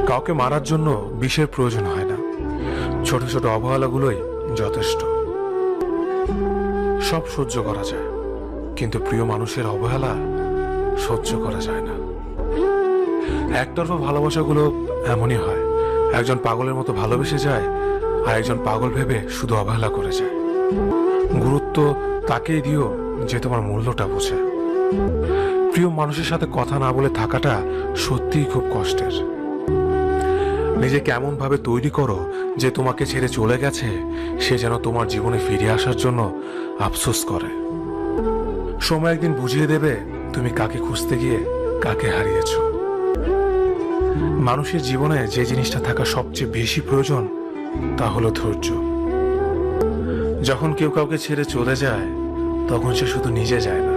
কাউকে মারার জন্য বিষের প্রয়োজন হয় না, ছোট ছোট অবহেলাগুলোই যথেষ্ট। সব সহ্য করা যায়, কিন্তু প্রিয় মানুষের অবহেলা সহ্য করা যায় না। একতরফা ভালোবাসাগুলো এমনই হয়, একজন পাগলের মতো ভালোবেসে যায়, আর একজন পাগল ভেবে শুধু অবহেলা করে যায়। গুরুত্ব তাকেই দিও যে তোমার মূল্যটা বোঝে। প্রিয় মানুষের সাথে কথা না বলে থাকাটা সত্যিই খুব কষ্টের। নিজেকে এমন ভাবে তৈরি করো যে তোমাকে ছেড়ে চলে গেছে সে যেন তোমার জীবনে ফিরে আসার জন্য আফসোস করে। সময় একদিন বুঝিয়ে দেবে তুমি কাকে খুঁজতে গিয়ে কাকে হারিয়েছ। মানুষের জীবনে যে জিনিসটা থাকা সবচেয়ে বেশি প্রয়োজন তা হলো ধৈর্য। যখন কেউ কাউকে ছেড়ে চলে যায় তখন সে শুধু নিজে যায় না,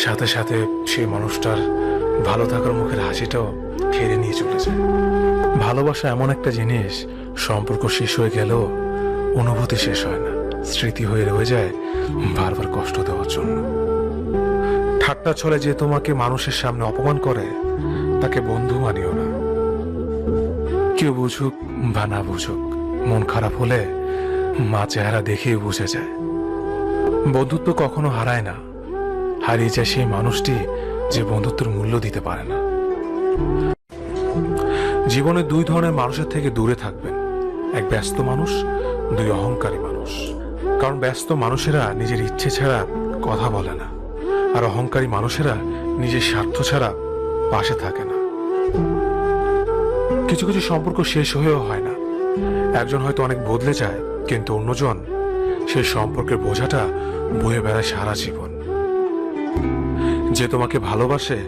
সাথে সাথে সেই মানুষটার ভালো থাকার মুখের হাসিটাও কেড়ে নিয়ে চলে যায়। ভালোবাসা এমন একটা জিনিস, সম্পর্ক শেষ হয়ে গেলেও অনুভূতি শেষ হয় না, স্মৃতি হয়ে রয়ে যায় বারবার কষ্ট দেওয়ার জন্য। ঠাট্টা ছলে যে তোমাকে মানুষের সামনে অপমান করে তাকে বন্ধু মানিও না। কেউ বুঝুক বা না বুঝুক, মন খারাপ হলে মা চেহারা দেখেই বুঝে যায়। বন্ধুত্ব কখনো হারায় না, হারিয়ে যায় সেই মানুষটি যে বন্ধুত্বের মূল্য দিতে পারে না। জীবনে দুই ধরনের মানুষের থেকে দূরে থাকবেন, এক ব্যস্ত মানুষ, দুই অহংকারী মানুষ। কারণ ব্যস্ত মানুষেরা নিজের ইচ্ছে ছাড়া কথা বলে না, আর অহংকারী মানুষেরা নিজের স্বার্থ ছাড়া পাশে থাকে না। কিছু কিছু সম্পর্ক শেষ হয়েও হয় না, একজন হয়তো অনেক বদলে যায়, কিন্তু অন্যজন সেই সম্পর্কের বোঝাটা বয়ে বেড়ায় সারা জীবন। যে তোমাকে ভালোবাসে